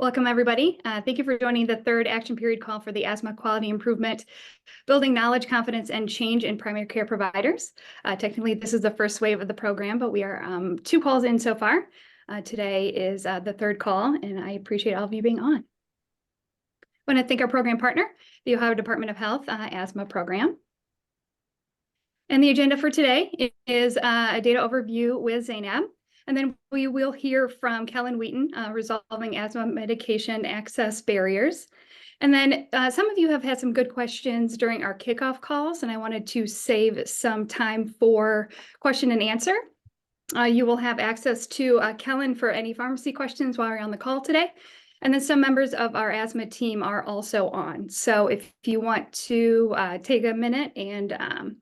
Welcome, everybody. Thank you for joining the third action period call for the Asthma Quality Improvement, Building Knowledge, Confidence, and Change in Primary Care Providers. Technically, this is the first wave of the program, but we are 2 calls in so far. Today is the third call, and I appreciate all of you being on. I want to thank our program partner, the Ohio Department of Health Asthma Program. And the agenda for today is a data overview with Zainab. And then we will hear from Kellen Wheaton, resolving asthma medication access barriers. And then some of you have had some good questions during our kickoff calls, and I wanted to save some time for question and answer. You will have access to Kellen for any pharmacy questions while you're on the call today. And then some members of our asthma team are also on. So if you want to take a minute and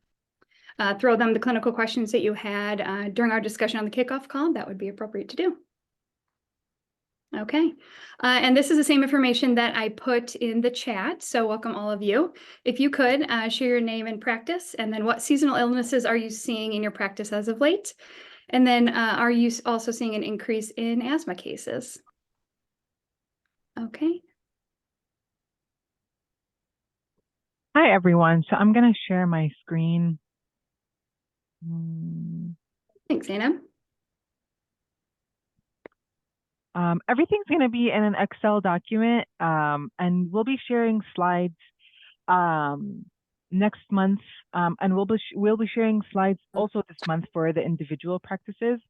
throw them the clinical questions that you had during our discussion on the kickoff call, that would be appropriate to do. Okay, and this is the same information that I put in the chat, so welcome all of you. If you could share your name and practice, and then what seasonal illnesses are you seeing in your practice as of late? And then are you also seeing an increase in asthma cases? Okay. Hi, everyone. So I'm going to share my screen. Thanks, Anna. Everything's going to be in an Excel document, and we'll be sharing slides next month, and we'll be sharing slides also this month for the individual practices.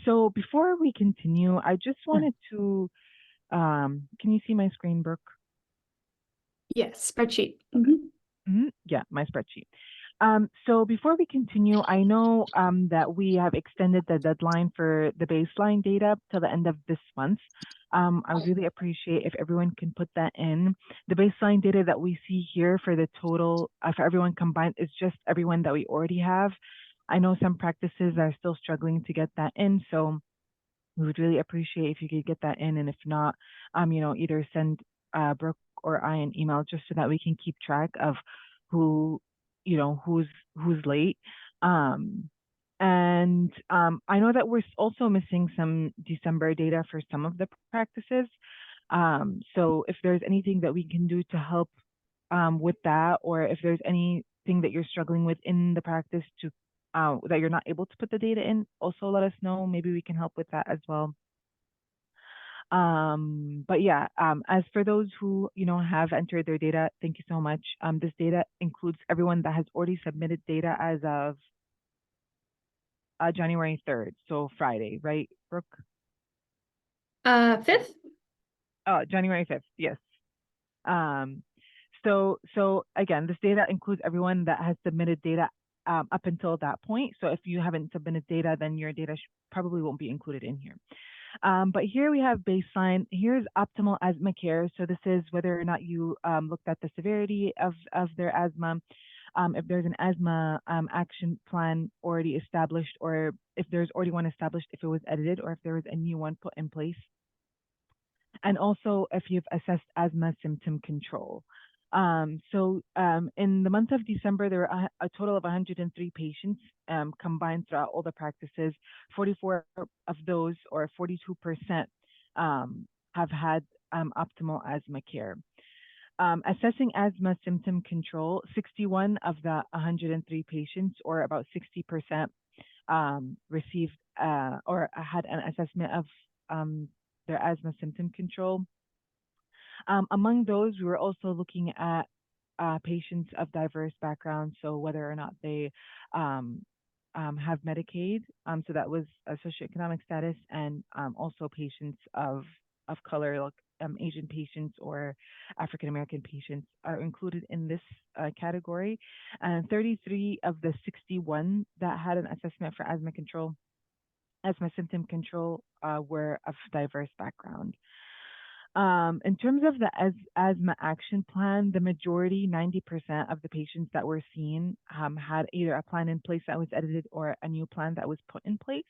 So before we continue, I just wanted to, can you see my screen, Brooke? Yes, spreadsheet. Yeah, my spreadsheet. So before we continue, I know that we have extended the deadline for the baseline data till the end of this month. I would really appreciate if everyone can put that in. The baseline data that we see here for the total, for everyone combined, is just everyone that we already have. I know some practices are still struggling to get that in, so we would really appreciate if you could get that in, and if not, either send Brooke or I an email just so that we can keep track of who's late. I know that we're also missing some December data for some of the practices. So if there's anything that we can do to help with that, or if there's anything that you're struggling with in the practice to that you're not able to put the data in, also let us know. Maybe we can help with that as well. But yeah, as for those who have entered their data, thank you so much. This data includes everyone that has already submitted data as of January 3rd, so Friday, right, Brooke? 5th? January 5th, yes. So again, this data includes everyone that has submitted data up until that point. So if you haven't submitted data, then your data probably won't be included in here. But here we have baseline. Here's optimal asthma care. So this is whether or not you looked at the severity of their asthma, if there's an asthma action plan already established, or if there's already one established, if it was edited, or if there was a new one put in place. And also if you've assessed asthma symptom control. So in the month of December, there were a total of 103 patients combined throughout all the practices. 44 of those, or 42%, have had optimal asthma care. Assessing asthma symptom control, 61 of the 103 patients, or about 60%, received or had an assessment of their asthma symptom control. Among those, we were also looking at patients of diverse backgrounds, so whether or not they have Medicaid, so that was a socioeconomic status, and also patients of color, like Asian patients or African American patients are included in this category. And 33 of the 61 that had an assessment for asthma symptom control, were of diverse background. In terms of the asthma action plan, the majority, 90% of the patients that were seen had either a plan in place that was edited or a new plan that was put in place.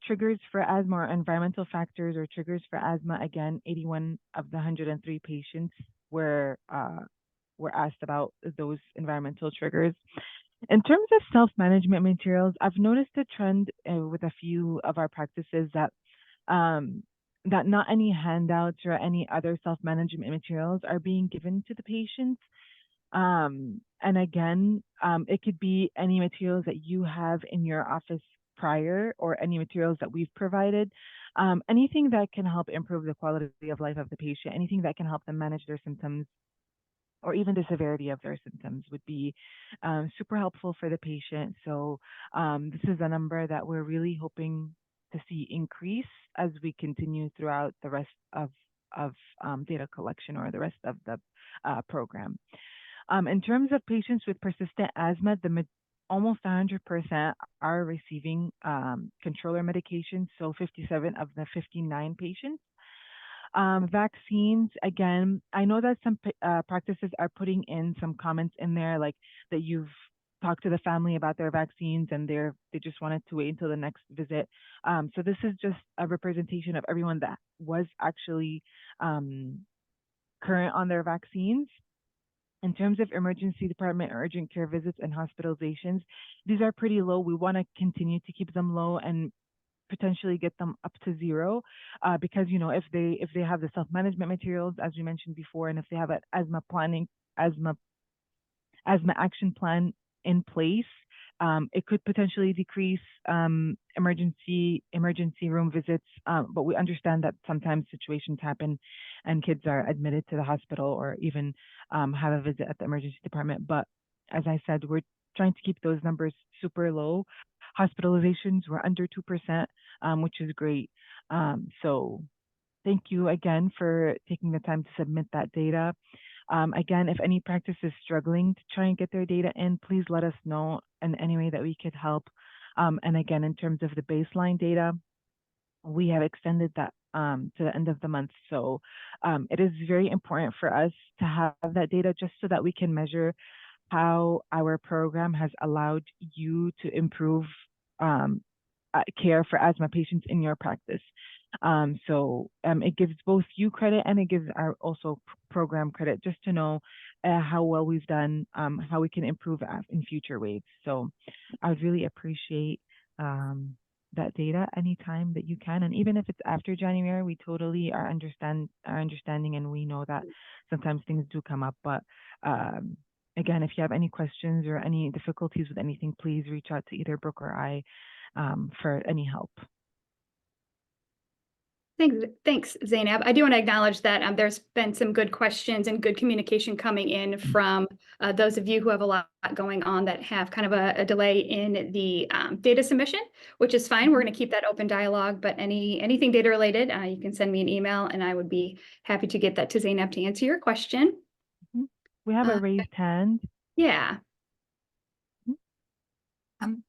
Triggers for asthma, or environmental factors or triggers for asthma, again, 81 of the 103 patients were asked about those environmental triggers. In terms of self-management materials, I've noticed a trend with a few of our practices um, that not any handouts or any other self-management materials are being given to the patients. And again, it could be any materials that you have in your office prior or any materials that we've provided. Anything that can help improve the quality of life of the patient, anything that can help them manage their symptoms or even the severity of their symptoms would be super helpful for the patient. So this is a number that we're really hoping to see increase as we continue throughout the rest of data collection or the rest of the program. In terms of patients with persistent asthma, almost 100% are receiving controller medications. So 57 of the 59 patients. Vaccines, again, I know that some practices are putting in some comments in there, like that you've talked to the family about their vaccines and they just wanted to wait until the next visit. So this is just a representation of everyone that was actually current on their vaccines. In terms of emergency department urgent care visits and hospitalizations, these are pretty low. We want to continue to keep them low and potentially get them up to zero, because if they have the self-management materials, as we mentioned before, and if they have an asthma action plan in place, it could potentially decrease emergency room visits. But we understand that sometimes situations happen and kids are admitted to the hospital or even have a visit at the emergency department. But as I said, we're trying to keep those numbers super low. Hospitalizations were under 2%, which is great. So thank you again for taking the time to submit that data. Again, if any practice is struggling to try and get their data in, please let us know in any way that we could help. And again, in terms of the baseline data, we have extended that to the end of the month. So it is very important for us to have that data just so that we can measure how our program has allowed you to improve care for asthma patients in your practice. So it gives both you credit and it gives our also program credit just to know how well we've done, how we can improve in future waves. So I would really appreciate that data anytime that you can. And even if it's after January, we totally are understanding and we know that sometimes things do come up. But again, if you have any questions or any difficulties with anything, please reach out to either Brooke or I for any help. Thanks, Zainab. I do want to acknowledge that there's been some good questions and good communication coming in from those of you who have a lot going on that have kind of a delay in the data submission, which is fine. We're going to keep that open dialogue, but anything data related, you can send me an email and I would be happy to get that to Zainab to answer your question. We have a raised hand. Yeah.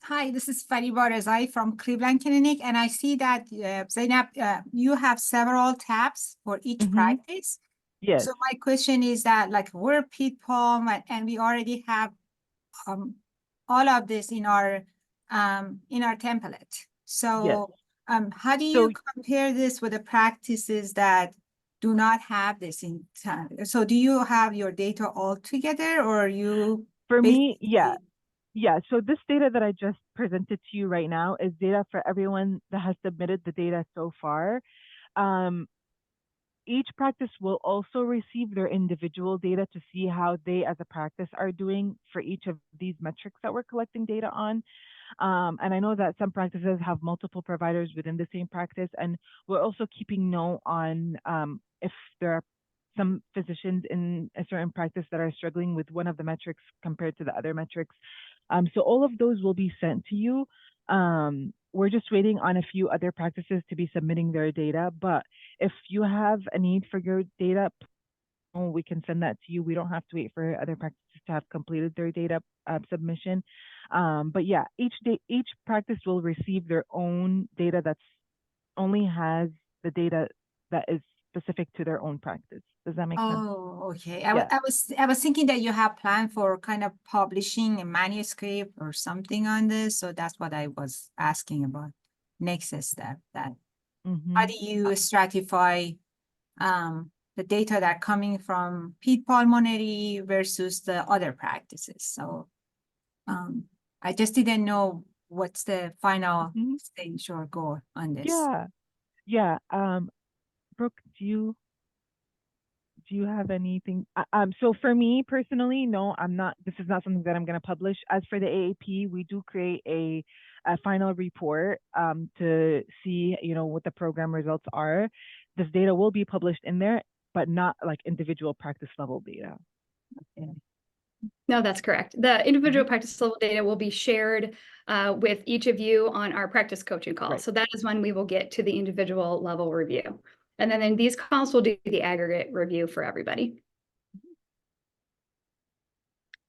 Hi, this is Fariba Rezai from Cleveland Clinic, and I see that Zainab, you have several tabs for each practice. Yes. So my question is that, like, we're Pete Palm, and we already have all of this in our template. So yes. How do you compare this with the practices that do not have this in time? So do you have your data all together, or you? For me, yeah. Yeah, so this data that I just presented to you right now is data for everyone that has submitted the data so far. Each practice will also receive their individual data to see how they as a practice are doing for each of these metrics that we're collecting data on. And I know that some practices have multiple providers within the same practice, and we're also keeping note on if there are some physicians in a certain practice that are struggling with one of the metrics compared to the other metrics. So all of those will be sent to you. We're just waiting on a few other practices to be submitting their data. But if you have a need for your data, we can send that to you. We don't have to wait for other practices to have completed their data submission. But yeah, each practice will receive their own data that's only has the data that is specific to their own practice. Does that make sense? Oh, okay. I was thinking that you have planned for kind of publishing a manuscript or something on this. So that's what I was asking about. Next step, that how do you stratify the data that are coming from Pete Pulmonary versus the other practices? So I just didn't know what's the final Mhm. stage or goal on this. Yeah, yeah. Brooke, do you have anything? So for me personally, no, I'm not. This is not something that I'm going to publish. As for the AAP, we do create a final report to see, what the program results are. This data will be published in there, but not like individual practice level data. No, that's correct. The individual Mhm. practice level data will be shared with each of you on our practice coaching call. Right. So that is when we will get to the individual level review. And then in these calls, we'll do the aggregate review for everybody.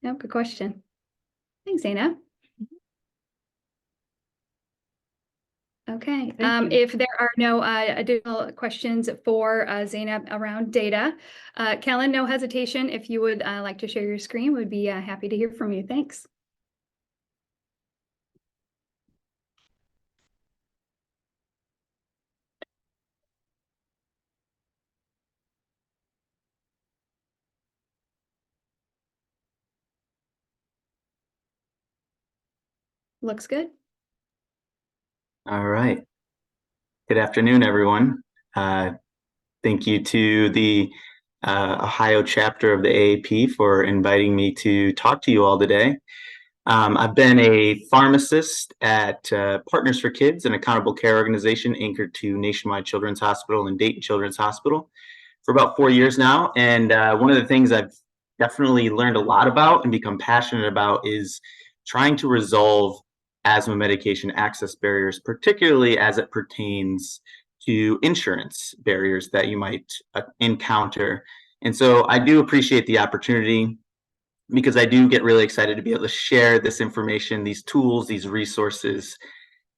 No, good question. Thanks, Zainab. Okay, Thank you. if there are no additional questions for Zainab around data, Kellen, no hesitation. If you would like to share your screen, we'd be happy to hear from you. Thanks. Looks good. All right. Good afternoon, everyone. Thank you to the Ohio chapter of the AAP for inviting me to talk to you all today. I've been a pharmacist at Partners for Kids, an accountable care organization anchored to Nationwide Children's Hospital and Dayton Children's Hospital for about 4 years now. And one of the things I've definitely learned a lot about and become passionate about is trying to resolve asthma medication access barriers, particularly as it pertains to insurance barriers that you might encounter. And so I do appreciate the opportunity because I do get really excited to be able to share this information, these tools, these resources,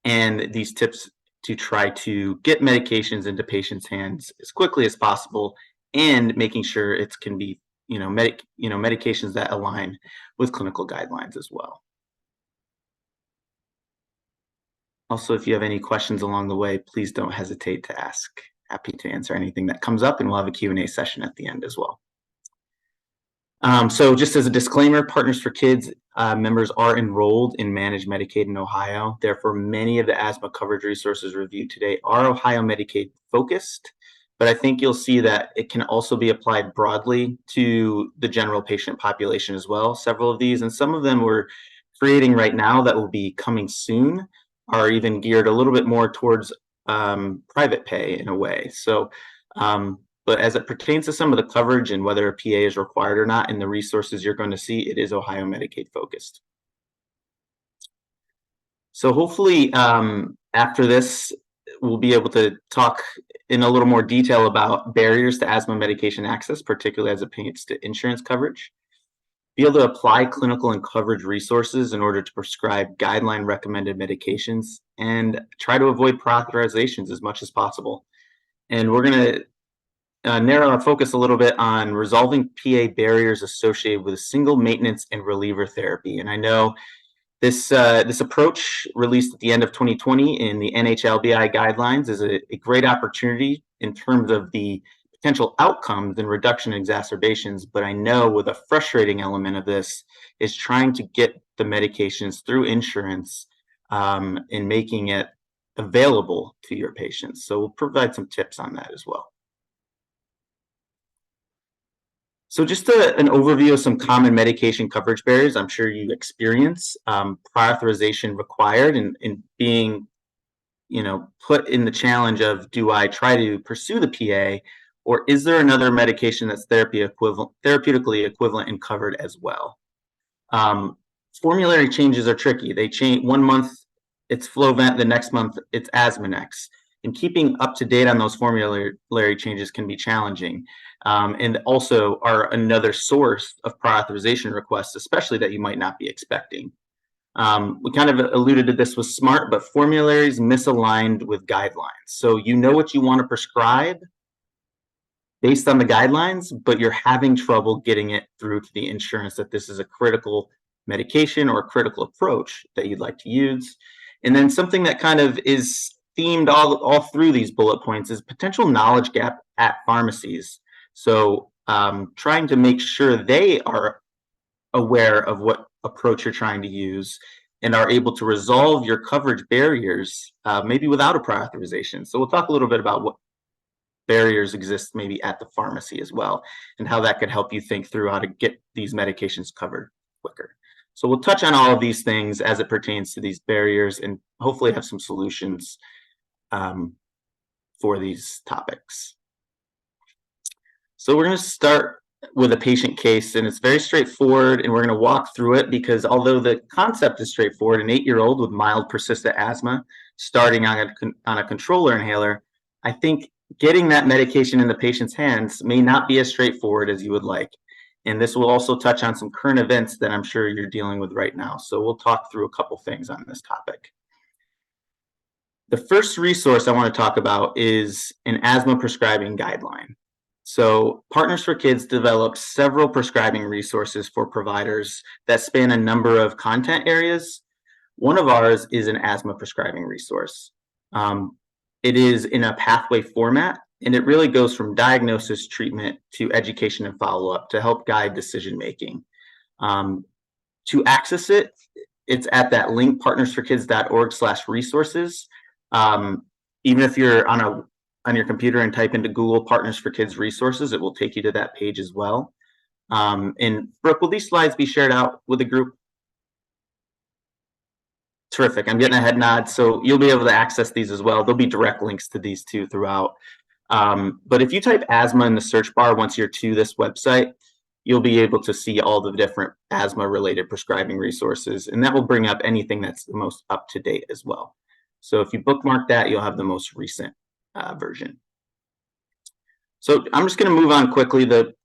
and these tips to try to get medications into patients' hands as quickly as possible, and making sure it can be, medications that align with clinical guidelines as well. Also, if you have any questions along the way, please don't hesitate to ask. Happy to answer anything that comes up, and we'll have a Q&A session at the end as well. So just as a disclaimer, Partners for Kids members are enrolled in Managed Medicaid in Ohio. Therefore, many of the asthma coverage resources reviewed today are Ohio Medicaid focused, but I think you'll see that it can also be applied broadly to the general patient population as well. Several of these, and some of them we're creating right now that will be coming soon, are even geared a little bit more towards private pay in a way. So, but as it pertains to some of the coverage and whether a PA is required or not in the resources you're going to see, it is Ohio Medicaid focused. So hopefully after this, we'll be able to talk in a little more detail about barriers to asthma medication access, particularly as it pertains to insurance coverage. Be able to apply clinical and coverage resources in order to prescribe guideline recommended medications and try to avoid prior authorizations as much as possible. And we're going to narrow our focus a little bit on resolving PA barriers associated with single maintenance and reliever therapy. And I know this approach, released at the end of 2020 in the NHLBI guidelines, is a great opportunity in terms of the potential outcomes and reduction in exacerbations. But I know with a frustrating element of this is trying to get the medications through insurance and making it available to your patients. So we'll provide some tips on that as well. So just an overview of some common medication coverage barriers I'm sure you experience. Prior authorization required and being, put in the challenge of, do I try to pursue the PA, or is there another medication that's therapeutically equivalent and covered as well? Formulary changes are tricky. They change 1 month, it's Flovent, the next month it's Asthma-Nex. And keeping up to date on those formulary changes can be challenging. And also are another source of prior authorization requests, especially that you might not be expecting. We kind of alluded to this with SMART, but formularies misaligned with guidelines. So you know what you want to prescribe based on the guidelines, but you're having trouble getting it through to the insurance that this is a critical medication or a critical approach that you'd like to use. And then something that kind of is themed all through these bullet points is potential knowledge gap at pharmacies. So trying to make sure they are aware of what approach you're trying to use, and are able to resolve your coverage barriers, maybe without a prior authorization. So we'll talk a little bit about what barriers exist maybe at the pharmacy as well, and how that could help you think through how to get these medications covered quicker. So we'll touch on all of these things as it pertains to these barriers, and hopefully have some solutions for these topics. So we're going to start with a patient case, and it's very straightforward, and we're going to walk through it because although the concept is straightforward, an 8-year-old with mild persistent asthma starting on a controller inhaler, I think getting that medication in the patient's hands may not be as straightforward as you would like. And this will also touch on some current events that I'm sure you're dealing with right now. So we'll talk through a couple things on this topic. The first resource I want to talk about is an asthma prescribing guideline. So Partners for Kids developed several prescribing resources for providers that span a number of content areas. One of ours is an asthma prescribing resource. It is in a pathway format, and it really goes from diagnosis, treatment, to education and follow-up to help guide decision-making. To access it, it's at that link, partnersforkids.org/resources. Even if you're on your computer and type into Google Partners for Kids resources, it will take you to that page as well. And Brooke, will these slides be shared out with the group? Terrific. I'm getting a head nod. So you'll be able to access these as well. There'll be direct links to these too throughout. But if you type asthma in the search bar once you're to this website, you'll be able to see all the different asthma related prescribing resources, and that will bring up anything that's the most up to date as well. So if you bookmark that, you'll have the most recent version. So I'm just going to move on quickly. The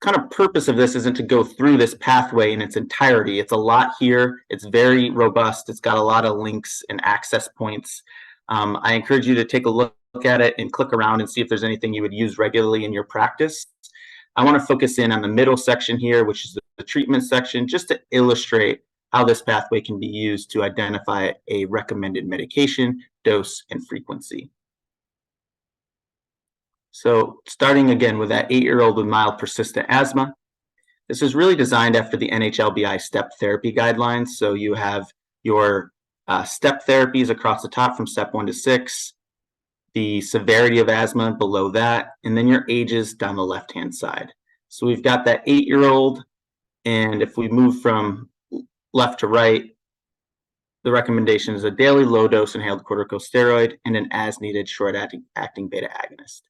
kind of purpose of this isn't to go through this pathway in its entirety. It's a lot here. It's very robust. It's got a lot of links and access points. I encourage you to take a look at it and click around and see if there's anything you would use regularly in your practice. I want to focus in on the middle section here, which is the treatment section, just to illustrate how this pathway can be used to identify a recommended medication, dose, and frequency. So starting again with that 8-year-old with mild persistent asthma, this is really designed after the NHLBI step therapy guidelines. So you have your step therapies across the top from step 1 to 6, the severity of asthma below that, and then your ages down the left-hand side. So we've got that 8-year-old, and if we move from left to right, the recommendation is a daily low-dose inhaled corticosteroid and an as-needed short-acting beta agonist.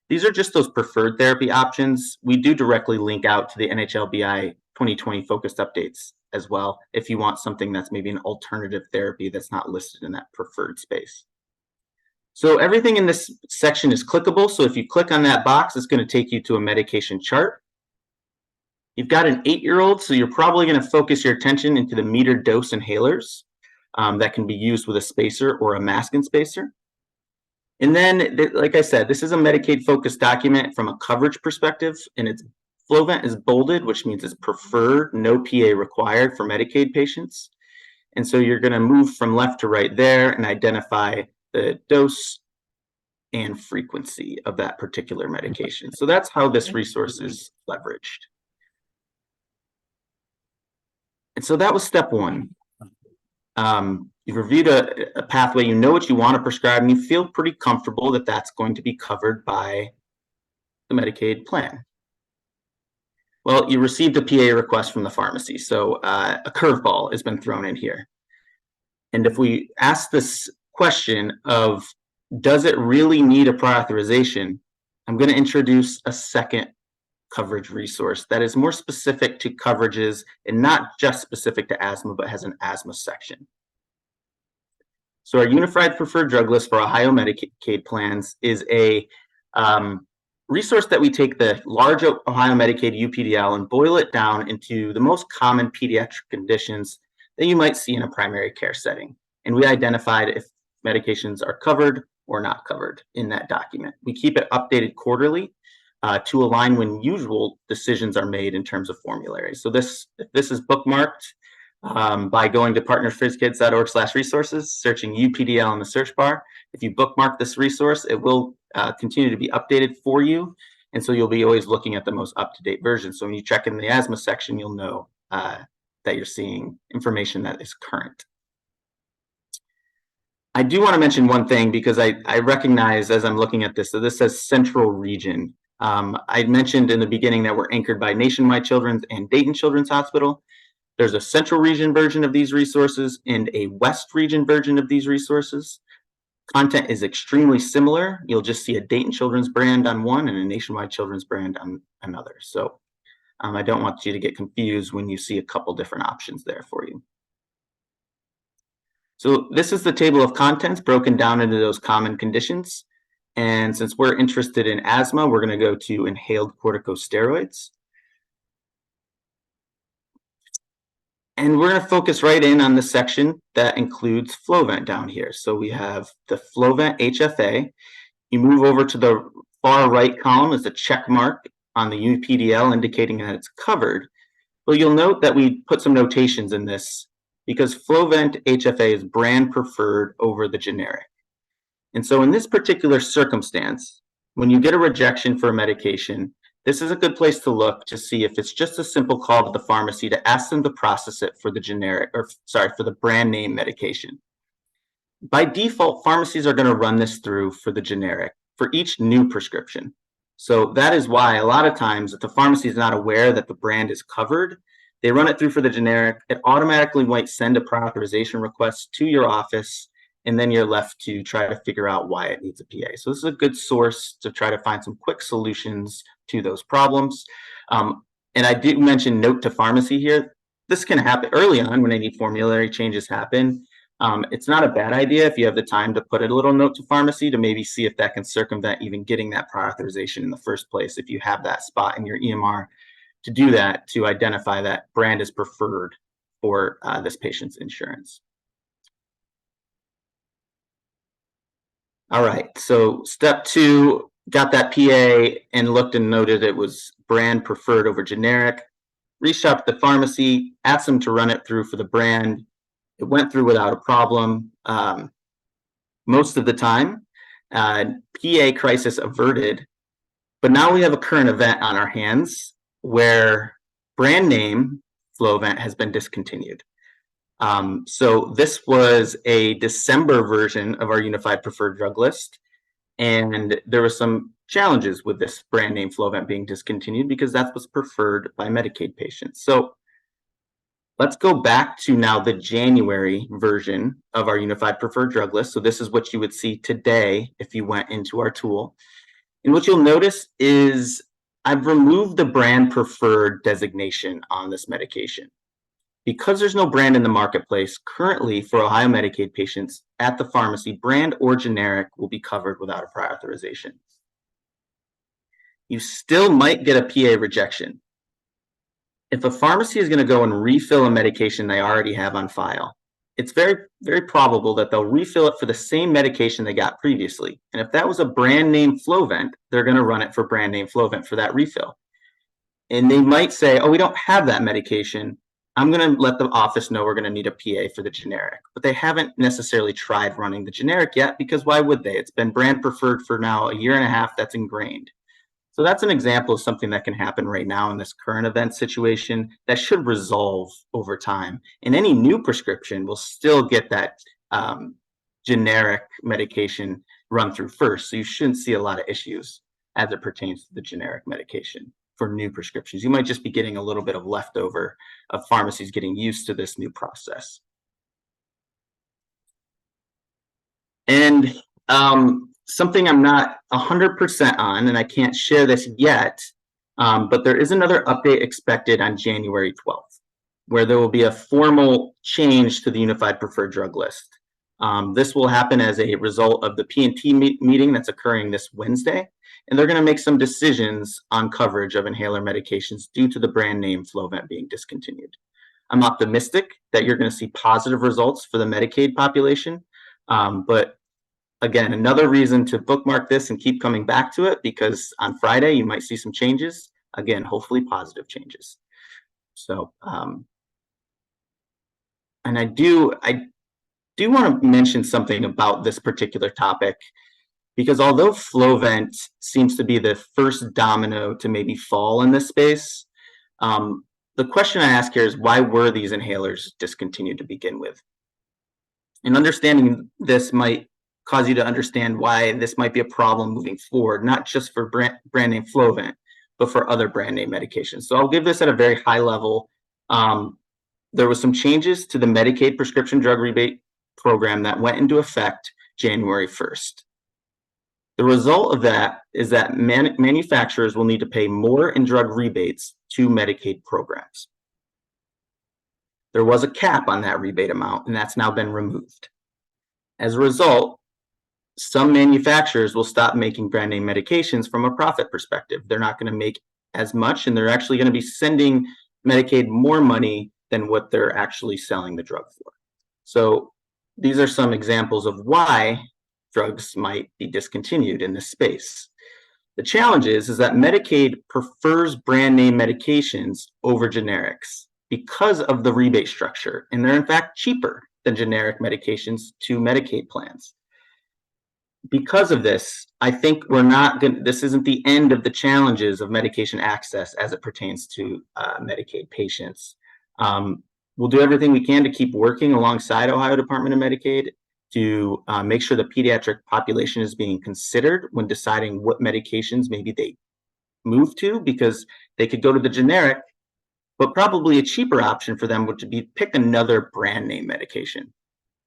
These are just those preferred therapy options. We do directly link out to the NHLBI 2020 focused updates as well if you want something that's maybe an alternative therapy that's not listed in that preferred space. So everything in this section is clickable. So if you click on that box, it's going to take you to a medication chart. You've got an 8-year-old, so you're probably going to focus your attention into the metered dose inhalers that can be used with a spacer or a mask and spacer. And then, like I said, this is a Medicaid-focused document from a coverage perspective, and its Flovent is bolded, which means it's preferred, no PA required for Medicaid patients. And so you're going to move from left to right there and identify the dose and frequency of that particular medication. So that's how this resource is leveraged. And so that was step 1. You've reviewed a pathway, you know what you want to prescribe, and you feel pretty comfortable that that's going to be covered by the Medicaid plan. Well, you received a PA request from the pharmacy, so a curveball has been thrown in here. And if we ask this question of, does it really need a prior authorization, I'm going to introduce a second coverage resource that is more specific to coverages and not just specific to asthma, but has an asthma section. So our Unified Preferred Drug List for Ohio Medicaid plans is a resource that we take the large Ohio Medicaid UPDL and boil it down into the most common pediatric conditions that you might see in a primary care setting. And we identified if medications are covered or not covered in that document. We keep it updated quarterly to align when usual decisions are made in terms of formularies. So this is bookmarked by going to partnersforkids.org/resources, searching UPDL in the search bar. If you bookmark this resource, it will continue to be updated for you. And so you'll be always looking at the most up-to-date version. So when you check in the asthma section, you'll know that you're seeing information that is current. I do want to mention one thing because I recognize as I'm looking at this that this says central region. I mentioned in the beginning that we're anchored by Nationwide Children's and Dayton Children's Hospital. There's a central region version of these resources and a west region version of these resources. Content is extremely similar. You'll just see a Dayton Children's brand on one and a Nationwide Children's brand on another. So I don't want you to get confused when you see a couple different options there for you. So this is the table of contents broken down into those common conditions. And since we're interested in asthma, we're going to go to inhaled corticosteroids. And we're going to focus right in on the section that includes Flovent down here. So we have the Flovent HFA. You move over to the far right column is a check mark on the UPDL indicating that it's covered. Well, you'll note that we put some notations in this because Flovent HFA is brand preferred over the generic. And so in this particular circumstance, when you get a rejection for a medication, this is a good place to look to see if it's just a simple call to the pharmacy to ask them to process it for the generic, or sorry, for the brand name medication. By default, pharmacies are going to run this through for the generic for each new prescription. So that is why a lot of times if the pharmacy is not aware that the brand is covered, they run it through for the generic. It automatically might send a prior authorization request to your office, and then you're left to try to figure out why it needs a PA. So this is a good source to try to find some quick solutions to those problems. And I did mention note to pharmacy here. This can happen early on when any formulary changes happen. It's not a bad idea if you have the time to put a little note to pharmacy to maybe see if that can circumvent even getting that prior authorization in the first place, if you have that spot in your EMR to do that, to identify that brand is preferred for this patient's insurance. All right, so step 2, got that PA and looked and noted it was brand preferred over generic. Reached out to the pharmacy, asked them to run it through for the brand. It went through without a problem. Most of the time, PA crisis averted, but now we have a current event on our hands where brand name Flovent has been discontinued. So this was a December version of our unified preferred drug list, and there were some challenges with this brand name Flovent being discontinued because that's what's preferred by Medicaid patients. So let's go back to now the January version of our unified preferred drug list. So this is what you would see today if you went into our tool. And what you'll notice is I've removed the brand preferred designation on this medication. Because there's no brand in the marketplace, currently for Ohio Medicaid patients at the pharmacy, brand or generic will be covered without a prior authorization. You still might get a PA rejection. If a pharmacy is going to go and refill a medication they already have on file, it's very, very probable that they'll refill it for the same medication they got previously. And if that was a brand name Flovent, they're going to run it for brand name Flovent for that refill. And they might say, oh, we don't have that medication. I'm going to let the office know we're going to need a PA for the generic. But they haven't necessarily tried running the generic yet, because why would they? It's been brand preferred for now 1.5 years. That's ingrained. So that's an example of something that can happen right now in this current event situation that should resolve over time. And any new prescription will still get that generic medication run through first. So you shouldn't see a lot of issues as it pertains to the generic medication for new prescriptions. You might just be getting a little bit of leftover of pharmacies getting used to this new process. And something I'm not 100% on, and I can't share this yet, but there is another update expected on January 12th, where there will be a formal change to the Unified Preferred Drug List. This will happen as a result of the P&T meeting that's occurring this Wednesday, and they're going to make some decisions on coverage of inhaler medications due to the brand name Flovent being discontinued. I'm optimistic that you're going to see positive results for the Medicaid population, but again, another reason to bookmark this and keep coming back to it, because on Friday you might see some changes. Again, hopefully positive changes. So, and I do want to mention something about this particular topic, because although Flovent seems to be the first domino to maybe fall in this space, the question I ask here is, why were these inhalers discontinued to begin with? And understanding this might cause you to understand why this might be a problem moving forward, not just for brand name Flovent, but for other brand name medications. So I'll give this at a very high level. There was some changes to the Medicaid prescription drug rebate program that went into effect January 1st. The result of that is that manufacturers will need to pay more in drug rebates to Medicaid programs. There was a cap on that rebate amount, and that's now been removed. As a result, some manufacturers will stop making brand name medications from a profit perspective. They're not going to make as much, and they're actually going to be sending Medicaid more money than what they're actually selling the drug for. So these are some examples of why drugs might be discontinued in this space. The challenge is that Medicaid prefers brand name medications over generics because of the rebate structure, and they're in fact cheaper than generic medications to Medicaid plans. Because of this, I think this isn't the end of the challenges of medication access as it pertains to Medicaid patients. We'll do everything we can to keep working alongside Ohio Department of Medicaid to make sure the pediatric population is being considered when deciding what medications maybe they move to, because they could go to the generic, but probably a cheaper option for them would be pick another brand name medication,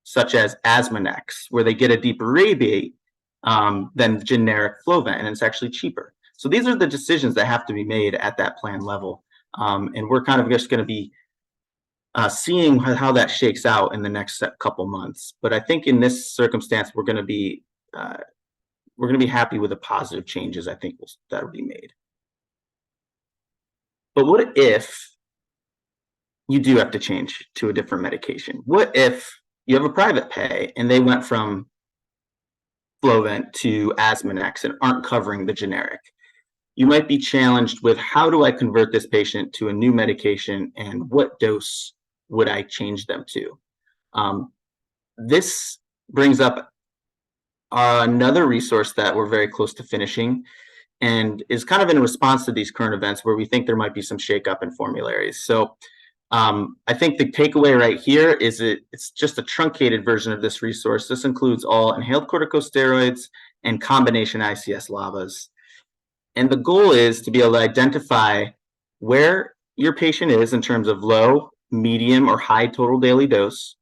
such as Asthma, where they get a deeper rebate than generic Flovent, and it's actually cheaper. So these are the decisions that have to be made at that plan level. And we're kind of just going to be seeing how that shakes out in the next couple months. But I think in this circumstance, we're going to be happy with the positive changes I think that will be made. But what if you do have to change to a different medication? What if you have a private pay and they went from Flovent to Asthma and aren't covering the generic? You might be challenged with, how do I convert this patient to a new medication, and what dose would I change them to? This brings up another resource that we're very close to finishing, and is kind of in response to these current events where we think there might be some shakeup in formularies. So I think the takeaway right here is it's just a truncated version of this resource. This includes all inhaled corticosteroids and combination ICS LABAs. And the goal is to be able to identify where your patient is in terms of low, medium, or high total daily dose,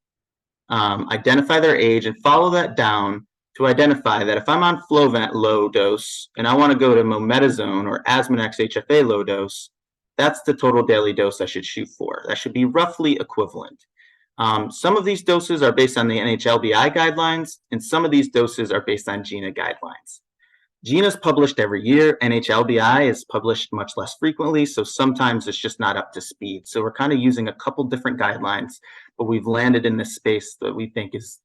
identify their age, and follow that down to identify that if I'm on Flovent low dose and I want to go to mometasone or Asthma HFA low dose, that's the total daily dose I should shoot for. That should be roughly equivalent. Some of these doses are based on the NHLBI guidelines, and some of these doses are based on GINA guidelines. GINA is published every year. NHLBI is published much less frequently, so sometimes it's just not up to speed. So we're kind of using a couple different guidelines, but we've landed in this space that we think is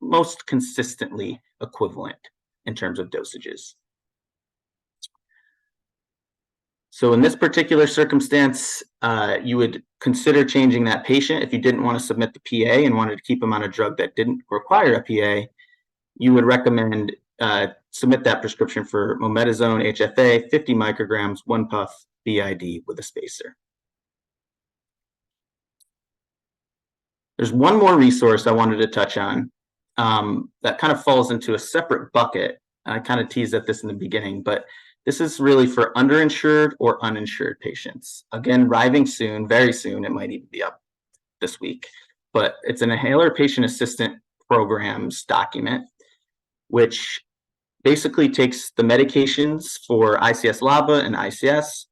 most consistently equivalent in terms of dosages. So in this particular circumstance, you would consider changing that patient. If you didn't want to submit the PA and wanted to keep them on a drug that didn't require a PA, you would recommend submit that prescription for mometasone HFA, 50 micrograms, 1 puff, BID with a spacer. There's one more resource I wanted to touch on that kind of falls into a separate bucket. I kind of teased at this in the beginning, but this is really for underinsured or uninsured patients. Again, arriving soon, very soon. It might even be up this week, but it's an inhaler patient assistant programs document, which basically takes the medications for ICS LABA and ICS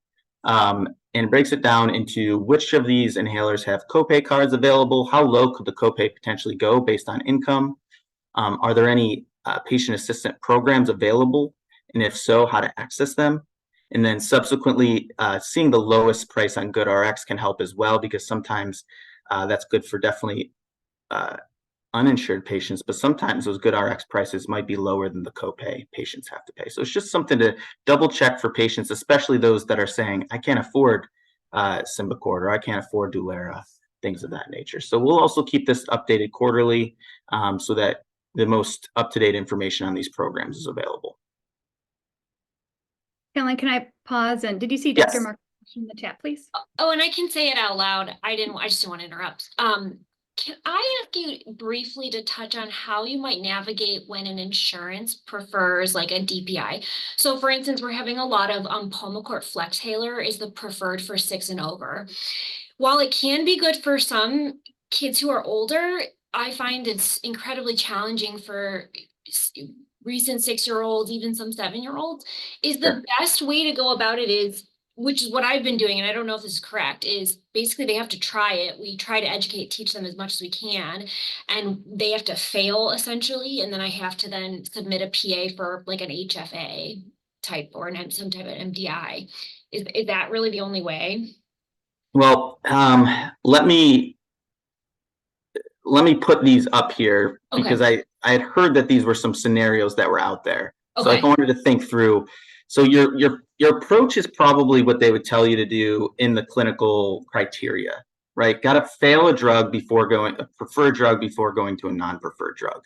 and breaks it down into which of these inhalers have copay cards available, how low could the copay potentially go based on income, are there any patient assistant programs available, and if so, how to access them. And then subsequently, seeing the lowest price on GoodRx can help as well, because sometimes that's good for definitely uninsured patients, but sometimes those GoodRx prices might be lower than the copay patients have to pay. So it's just something to double check for patients, especially those that are saying, I can't afford Symbicort, or I can't afford Dulera, things of that nature. So we'll also keep this updated quarterly so that the most up-to-date information on these programs is available. Caroline, can I pause? And did you see Dr. Yes. Mark in the chat, please. Oh, and I can say it out loud. I just didn't want to interrupt. Can I ask you briefly to touch on how you might navigate when an insurance prefers like a DPI? So for instance, we're having a lot of Pulmicort Flexhaler is the preferred for 6 and over. While it can be good for some kids who are older, I find it's incredibly challenging for recent 6-year-olds, even some 7-year-olds. Is the best way to go about it is, which is what I've been doing, and I don't know if this is correct, is basically they have to try it. We try to educate, teach them as much as we can, and they have to fail essentially. And then I have to then submit a PA for like an HFA type or some type of MDI. Is that really the only way? Well, let me put these up here because I had heard that these were some scenarios that were out there. So I wanted to think through. So your approach is probably what they would tell you to do in the clinical criteria, right? Got to fail a drug before going, a preferred drug before going to a non-preferred drug.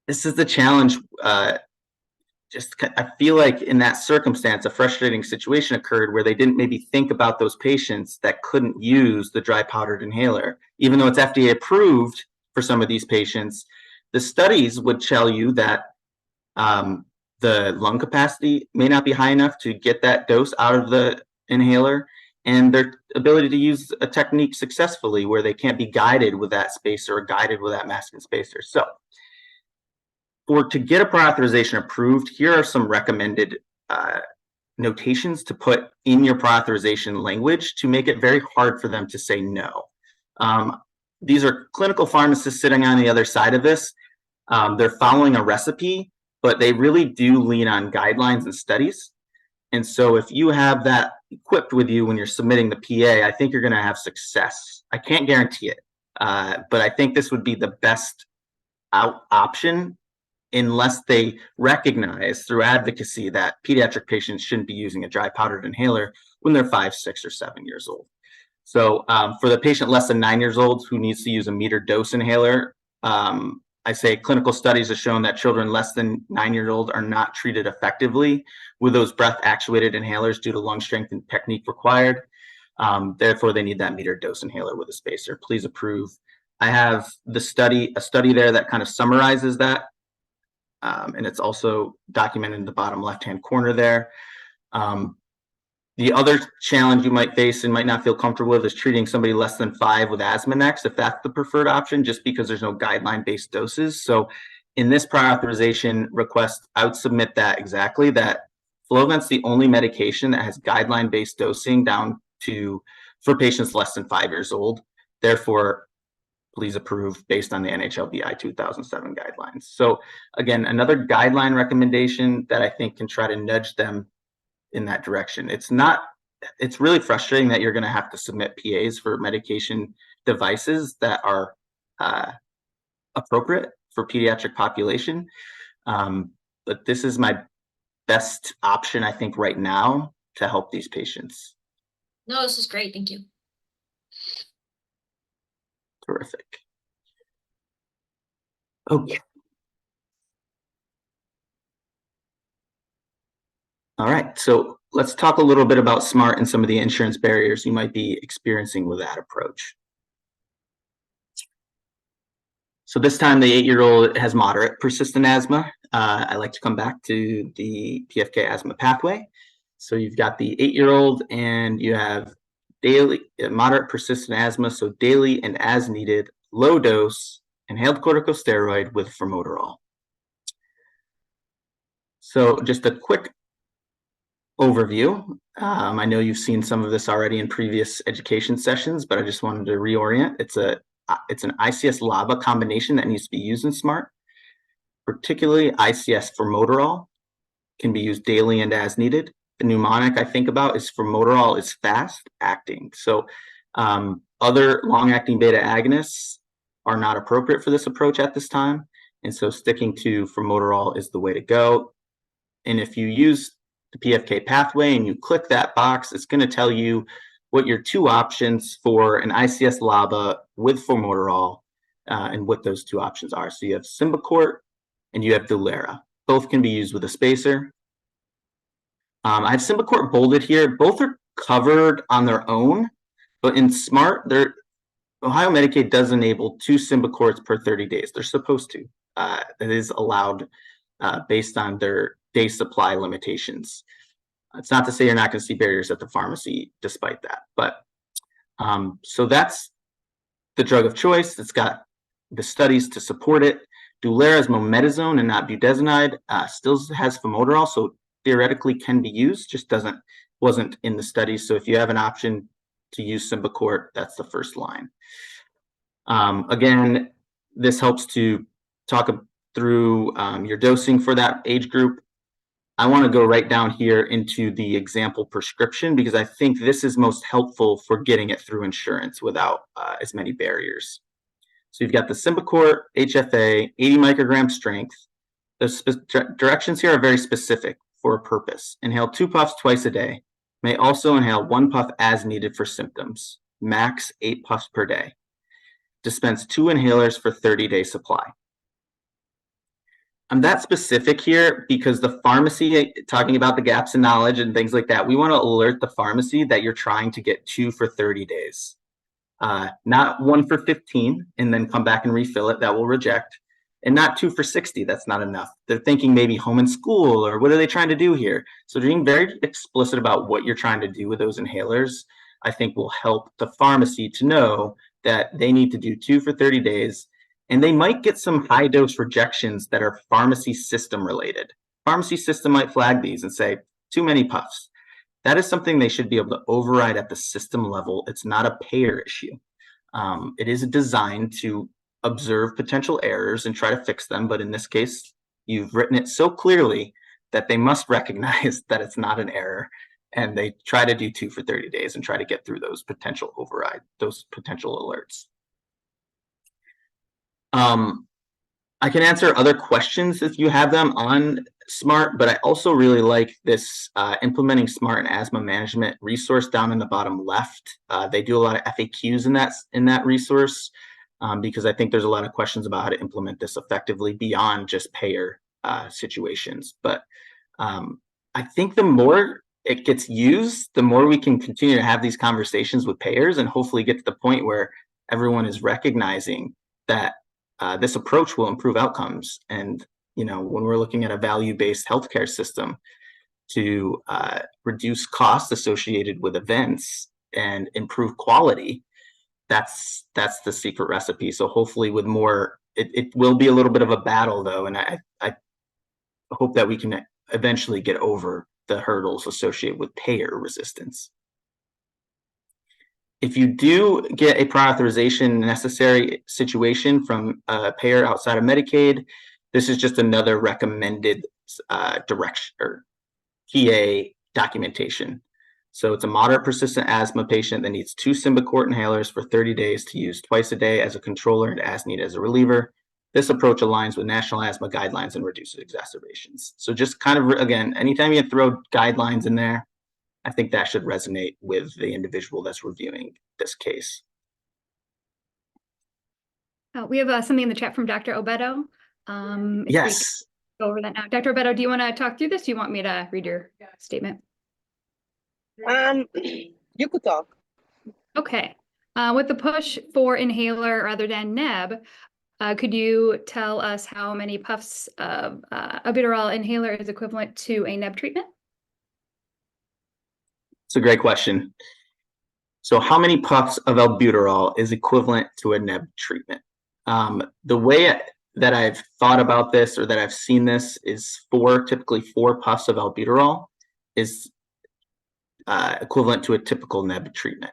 This is the challenge. I feel like in that circumstance, a frustrating situation occurred where they didn't maybe think about those patients that couldn't use the dry powdered inhaler. Even though it's FDA approved for some of these patients, the studies would tell you that the lung capacity may not be high enough to get that dose out of the inhaler, and their ability to use a technique successfully where they can't be guided with that spacer or guided with that mask and spacer. So to get a prior authorization approved, here are some recommended notations to put in your prior authorization language to make it very hard for them to say no. These are clinical pharmacists sitting on the other side of this. They're following a recipe, but they really do lean on guidelines and studies. And so if you have that equipped with you when you're submitting the PA, I think you're going to have success. I can't guarantee it, but I think this would be the best option unless they recognize through advocacy that pediatric patients shouldn't be using a dry powdered inhaler when they're 5, 6, or 7 years old. So for the patient less than 9 years old who needs to use a metered dose inhaler, I say clinical studies have shown that children less than 9 years old are not treated effectively with those breath actuated inhalers due to lung strength and technique required. Therefore, they need that metered dose inhaler with a spacer. Please approve. I have a study there that kind of summarizes that. And it's also documented in the bottom left-hand corner there. The other challenge you might face and might not feel comfortable with is treating somebody less than 5 with asthma next, if that's the preferred option, just because there's no guideline-based doses. So in this prior authorization request, I would submit that exactly, that Flovent's the only medication that has guideline-based dosing down to for patients less than 5 years old. Therefore, please approve based on the NHLBI 2007 guidelines. So again, another guideline recommendation that I think can try to nudge them in that direction. It's really frustrating that you're going to have to submit PAs for medication devices that are appropriate for pediatric population. But this is my best option, I think, right now to help these patients. No, this is great. Thank you. Terrific. Okay. All right, so let's talk a little bit about SMART and some of the insurance barriers you might be experiencing with that approach. So this time the 8-year-old has moderate persistent asthma. I like to come back to the PFK asthma pathway. So you've got the 8-year-old and you have daily moderate persistent asthma, so daily and as needed low dose inhaled corticosteroid with formoterol. So just a quick overview. I know you've seen some of this already in previous education sessions, but I just wanted to reorient. It's an ICS-LABA combination that needs to be used in SMART, particularly ICS formoterol can be used daily and as needed. The mnemonic I think about is formoterol is fast acting. So other long-acting beta agonists are not appropriate for this approach at this time. And so sticking to formoterol is the way to go. And if you use the PFK pathway and you click that box, it's going to tell you what your 2 options for an ICS-LABA with formoterol and what those 2 options are. So you have Symbicort and you have Dulera. Both can be used with a spacer. I have Symbicort bolded here. Both are covered on their own, but in SMART, Ohio Medicaid does enable 2 Symbicorts per 30 days. They're supposed to. It is allowed based on their day supply limitations. It's not to say you're not going to see barriers at the pharmacy despite that. But so that's the drug of choice. It's got the studies to support it. Dulera is mometasone and not budesonide. Still has formoterol, so theoretically can be used, just wasn't in the studies. So if you have an option to use Symbicort, that's the first line. Again, this helps to talk through your dosing for that age group. I want to go right down here into the example prescription because I think this is most helpful for getting it through insurance without as many barriers. So you've got the Symbicort HFA, 80 microgram strength. The directions here are very specific for a purpose. Inhale 2 puffs twice a day. May also inhale 1 puff as needed for symptoms. Max 8 puffs per day. Dispense 2 inhalers for 30-day supply. I'm that specific here because the pharmacy, talking about the gaps in knowledge and things like that, we want to alert the pharmacy that you're trying to get 2 for 30 days. Not 1 for 15 and then come back and refill it, that will reject. And not 2 for 60, that's not enough. They're thinking maybe home and school, or what are they trying to do here? So being very explicit about what you're trying to do with those inhalers, I think will help the pharmacy to know that they need to do 2 for 30 days. And they might get some high dose rejections that are pharmacy system related. Pharmacy system might flag these and say, too many puffs. That is something they should be able to override at the system level. It's not a payer issue. It is designed to observe potential errors and try to fix them. But in this case, you've written it so clearly that they must recognize that it's not an error. And they try to do 2 for 30 days and try to get through those potential those potential alerts. I can answer other questions if you have them on SMART, but I also really like this implementing SMART and asthma management resource down in the bottom left. They do a lot of FAQs in that resource because I think there's a lot of questions about how to implement this effectively beyond just payer situations. But I think the more it gets used, the more we can continue to have these conversations with payers and hopefully get to the point where everyone is recognizing that this approach will improve outcomes. And, you know, when we're looking at a value-based healthcare system to reduce costs associated with events and improve quality, that's the secret recipe. So hopefully with more, it will be a little bit of a battle though. And I hope that we can eventually get over the hurdles associated with payer resistance. If you do get a prior authorization necessary situation from a payer outside of Medicaid, this is just another recommended direction or PA documentation. So it's a moderate persistent asthma patient that needs 2 Symbicort inhalers for 30 days to use twice a day as a controller and as needed as a reliever. This approach aligns with national asthma guidelines and reduces exacerbations. So just kind of, again, anytime you throw guidelines in there, I think that should resonate with the individual that's reviewing this case. We have something in the chat from Dr. Obedo. Yes. Go over that now. Dr. Obedo, do you want to talk through this? Do you want me to read your statement? You could talk. Okay. With the push for inhaler rather than neb, could you tell us how many puffs of albuterol inhaler is equivalent to a neb treatment? It's a great question. So how many puffs of albuterol is equivalent to a neb treatment? The way that I've thought about this or that I've seen this is typically 4 puffs of albuterol is equivalent to a typical neb treatment.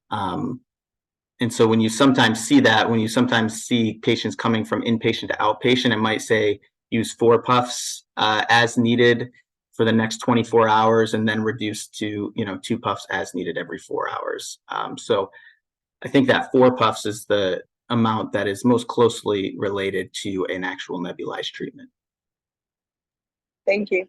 And so when you sometimes see that, when you sometimes see patients coming from inpatient to outpatient, it might say use 4 puffs as needed for the next 24 hours and then reduce to 2 puffs as needed every 4 hours. So I think that 4 puffs is the amount that is most closely related to an actual nebulized treatment. Thank you.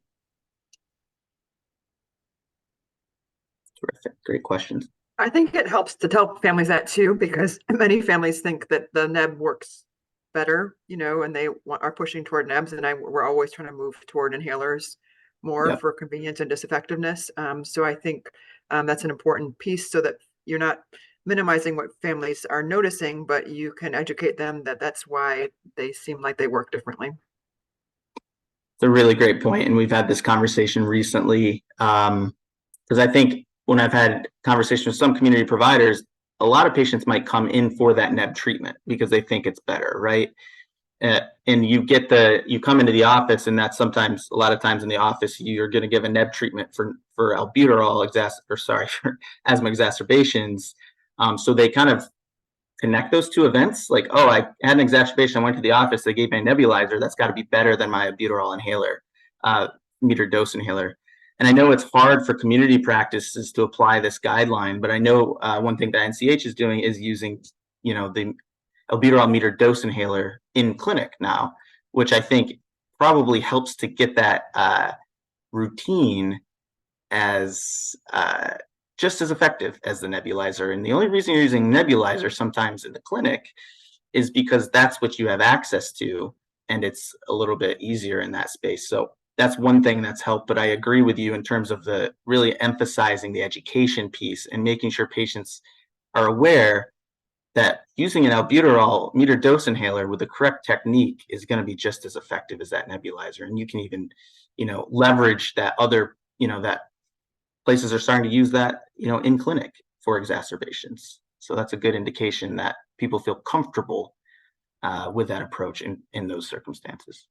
Terrific. Great questions. I think it helps to tell families that too, because many families think that the neb works better, and they are pushing toward nebs, and we're always trying to move toward inhalers more for convenience and disinfectiveness. So I think That's an important piece so that you're not minimizing what families are noticing, but you can educate them that that's why they seem like they work differently. It's a really great point, and we've had this conversation recently because I think when I've had conversations with some community providers, a lot of patients might come in for that neb treatment because they think it's better, right? And you come into the office, and that's sometimes, a lot of times in the office, you're going to give a neb treatment for albuterol for asthma exacerbations. So they kind of connect those two events, like, oh, I had an exacerbation, I went to the office, they gave me a nebulizer, that's got to be better than my albuterol inhaler, meter dose inhaler. And I know it's hard for community practices to apply this guideline, but I know one thing that NCH is doing is using, the albuterol meter dose inhaler in clinic now, which I think probably helps to get that routine as just as effective as the nebulizer. And the only reason you're using nebulizer sometimes in the clinic is because that's what you have access to, and it's a little bit easier in that space. So that's one thing that's helped, but I agree with you in terms of the really emphasizing the education piece and making sure patients are aware that using an albuterol meter dose inhaler with the correct technique is going to be just as effective as that nebulizer. And you can even, leverage that other, that places are starting to use that, in clinic for exacerbations. So that's a good indication that people feel comfortable with that approach in those circumstances.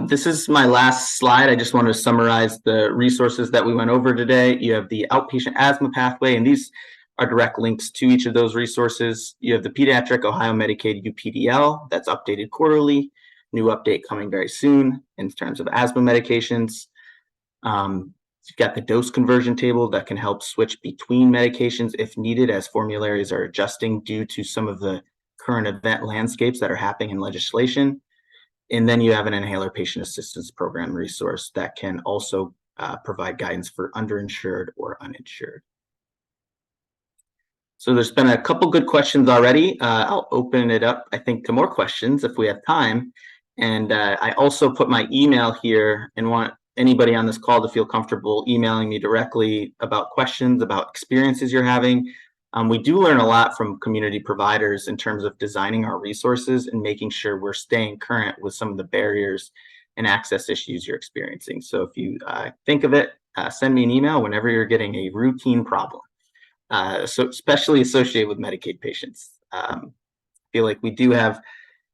This is my last slide. I just want to summarize the resources that we went over today. You have the outpatient asthma pathway, and these are direct links to each of those resources. You have the Pediatric Ohio Medicaid UPDL that's updated quarterly. New update coming very soon in terms of asthma medications. You've got the dose conversion table that can help switch between medications if needed as formularies are adjusting due to some of the current event landscapes that are happening in legislation. And then you have an inhaler patient assistance program resource that can also provide guidance for underinsured or uninsured. So there's been a couple good questions already. I'll open it up, I think, to more questions if we have time. And I also put my email here and want anybody on this call to feel comfortable emailing me directly about questions, about experiences you're having. We do learn a lot from community providers in terms of designing our resources and making sure we're staying current with some of the barriers and access issues you're experiencing. So if you think of it, send me an email whenever you're getting a routine problem. So especially associated with Medicaid patients. I feel like we do have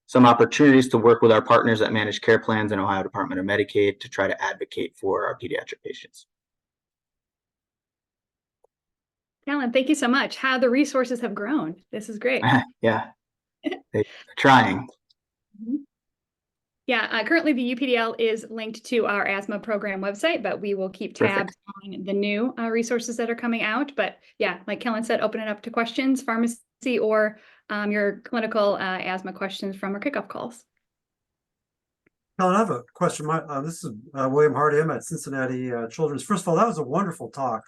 some opportunities to work with our partners at managed care plans and Ohio Department of Medicaid to try to advocate for our pediatric patients. Alan, thank you so much. How the resources have grown. This is great. Yeah, they're trying. Yeah, currently the UPDL is linked to our asthma program website, but we will keep tabs on the new resources that are coming out. But yeah, like Kellen said, open it up to questions, pharmacy, or your clinical asthma questions from our kickoff calls. Kellen, I have a question. This is William Hardy. I'm at Cincinnati Children's. First of all, that was a wonderful talk.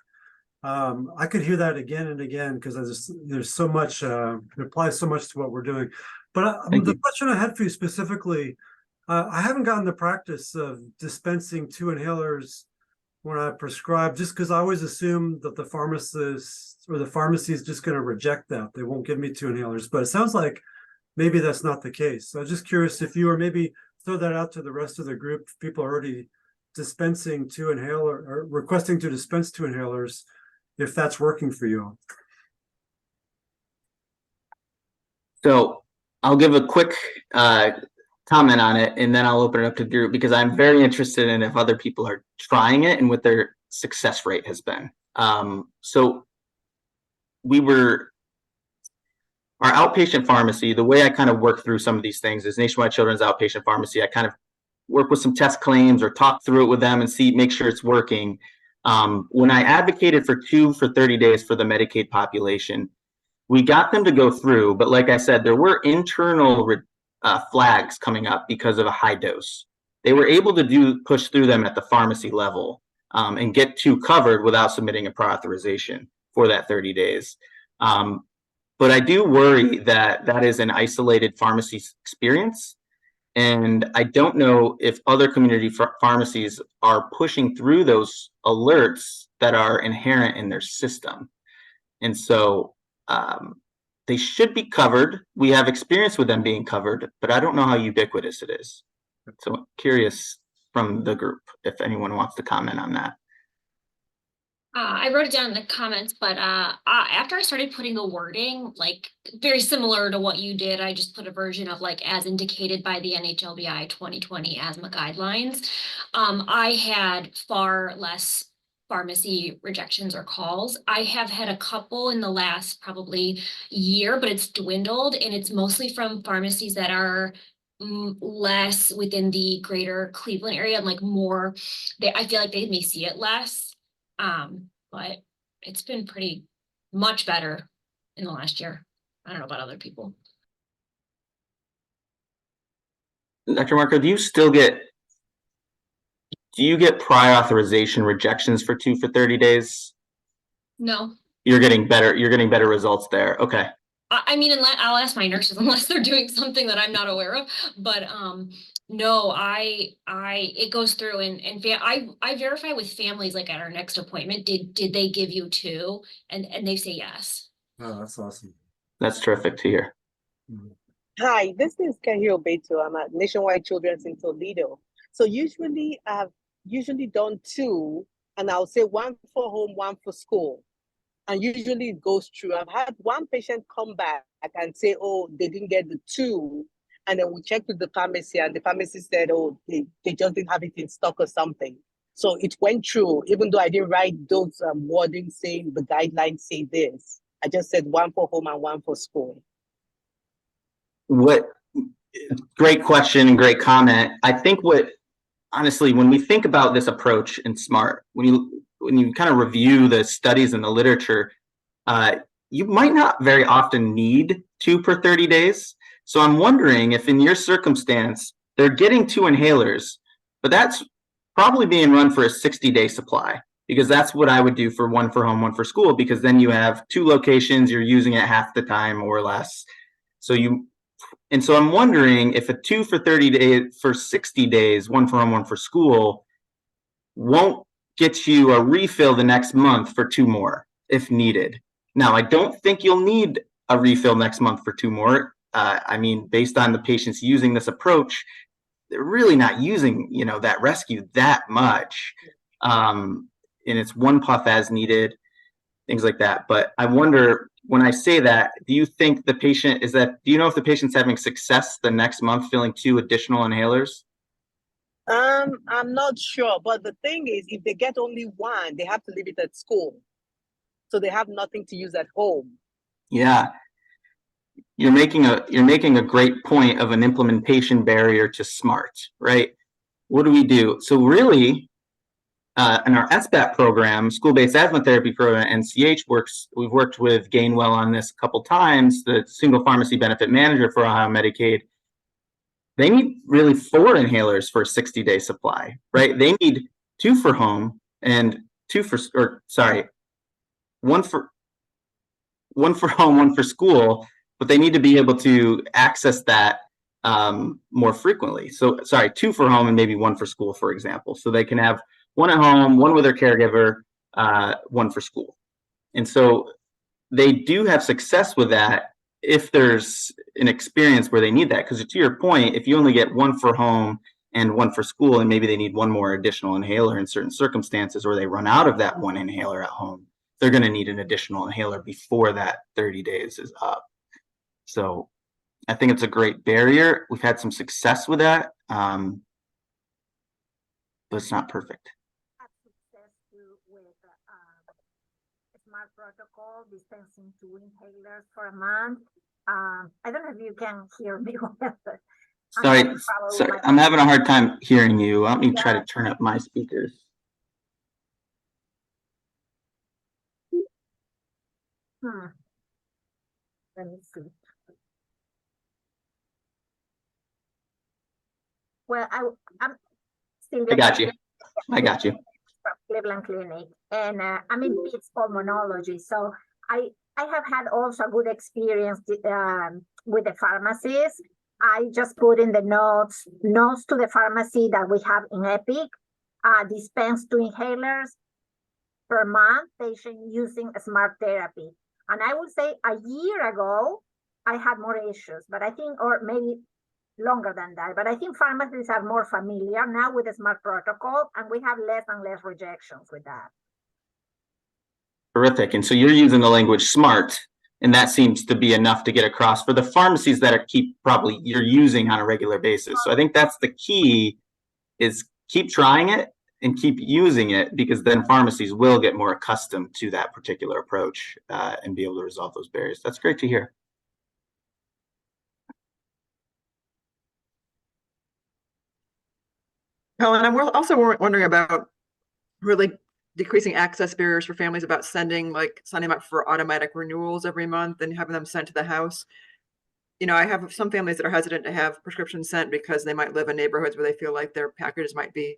I could hear that again and again because there's so much, it applies so much to what we're doing. But the question I had for you specifically, I haven't gotten the practice of dispensing 2 inhalers when I prescribe, just because I always assume that the pharmacist or the pharmacy is just going to reject that. They won't give me 2 inhalers, but it sounds like maybe that's not the case. So I was just curious if you were maybe throw that out to the rest of the group. People are already dispensing 2 inhalers or requesting to dispense 2 inhalers, if that's working for you. So I'll give a quick comment on it, and then I'll open it up to the group because I'm very interested in if other people are trying it and what their success rate has been. So our outpatient pharmacy, the way I kind of work through some of these things is Nationwide Children's Outpatient Pharmacy. I kind of work with some test claims or talk through it with them and make sure it's working. When I advocated for 2 for 30 days for the Medicaid population, we got them to go through, but like I said, there were internal flags coming up because of a high dose. They were able to push through them at the pharmacy level and get 2 covered without submitting a prior authorization for that 30 days. But I do worry that that is an isolated pharmacy experience And I don't know if other community pharmacies are pushing through those alerts that are inherent in their system. And so they should be covered. We have experience with them being covered, but I don't know how ubiquitous it is. So I'm curious from the group if anyone wants to comment on that. I wrote it down in the comments, but after I started putting the wording, like very similar to what you did, I just put a version of like as indicated by the NHLBI 2020 asthma guidelines. I had far less pharmacy rejections or calls. I have had a couple in the last probably year, but it's dwindled, and it's mostly from pharmacies that are less within the greater Cleveland area and like more, I feel like they may see it less. But it's been pretty much better in the last year. I don't know about other people. Dr. Marco, do you get prior authorization rejections for 2 for 30 days? No. You're getting better results there. Okay. I mean, I'll ask my nurses unless they're doing something that I'm not aware of. But no, it goes through and I verify with families like at our next appointment. Did they give you 2? And they say yes. Oh, that's awesome. That's terrific to hear. Hi, this is Kahio Beto. I'm at Nationwide Children's in Toledo. So usually I've done 2, and I'll say 1 for home, 1 for school. And usually it goes through. I've had one patient come back and say, oh, they didn't get the 2. And then we checked with the pharmacy, and the pharmacy said, oh, they just didn't have it in stock or something. So it went through, even though I didn't write those wording saying the guidelines say this. I just said 1 for home and 1 for school. Great question and great comment. I think honestly, when we think about this approach in SMART, when you kind of review the studies in the literature, you might not very often need 2 per 30 days. So I'm wondering if in your circumstance, they're getting 2 inhalers, but that's probably being run for a 60-day supply, because that's what I would do for 1 for home, 1 for school, because then you have 2 locations, you're using it half the time or less. So I'm wondering if a 2 for 30 days, for 60 days, 1 for home, 1 for school, won't get you a refill the next month for 2 more if needed. Now, I don't think you'll need a refill next month for 2 more. I mean, based on the patients using this approach, they're really not using, that rescue that much. And it's 1 puff as needed, things like that. But I wonder, when I say that, do you know if the patient's having success the next month filling 2 additional inhalers? I'm not sure, but the thing is, if they get only 1, they have to leave it at school. So they have nothing to use at home. Yeah. You're making a great point of an implementation barrier to SMART, right? What do we do? So really, in our SBAT program, school-based asthma therapy program, NCH we've worked with Gainwell on this a couple times, the single pharmacy benefit manager for Ohio Medicaid. They need really 4 inhalers for a 60-day supply, right? They need 2 for home and 1 for home, 1 for school, but they need to be able to access that more frequently. So 2 for home and maybe 1 for school, for example. So they can have 1 at home, 1 with their caregiver, 1 for school. And so they do have success with that if there's an experience where they need that. Because to your point, if you only get 1 for home and 1 for school, and maybe they need 1 more additional inhaler in certain circumstances, or they run out of that 1 inhaler at home, they're going to need an additional inhaler before that 30 days is up. So I think it's a great barrier. We've had some success with that, but it's not perfect. Success with SMART protocol, dispensing 2 inhalers for a month. I don't know if you can hear me. Sorry, I'm having a hard time hearing you. Let me try to turn up my speakers. Let me see. Well, I'm still. I got you. From Cleveland Clinic, and I'm in Pitts pulmonology, so I have had also a good experience with the pharmacies. I just put in the notes to the pharmacy that we have in Epic, dispense 2 inhalers per month, patient using smart therapy. And I would say a year ago, I had more issues, but I think, or maybe longer than that, but I think pharmacists are more familiar now with the smart protocol, and we have less and less rejections with that. Terrific. And so you're using the language SMART, and that seems to be enough to get across for the pharmacies that are probably you're using on a regular basis. So I think that's the key, is keep trying it and keep using it, because then pharmacies will get more accustomed to that particular approach and be able to resolve those barriers. That's great to hear. Helen, I'm also wondering about really decreasing access barriers for families, about signing them up for automatic renewals every month and having them sent to the house. You know, I have some families that are hesitant to have prescriptions sent because they might live in neighborhoods where they feel like their packages might be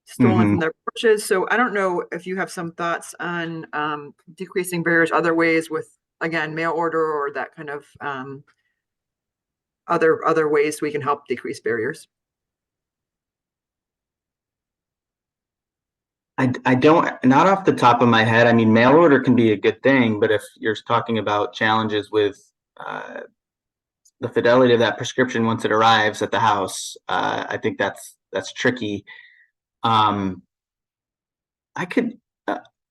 stolen from their porches. So I don't know if you have some thoughts on decreasing barriers, other ways with, again, mail order or that kind of other ways we can help decrease barriers. I don't, not off the top of my head. I mean, mail order can be a good thing, but if you're talking about challenges with the fidelity of that prescription once it arrives at the house, I think that's tricky. I could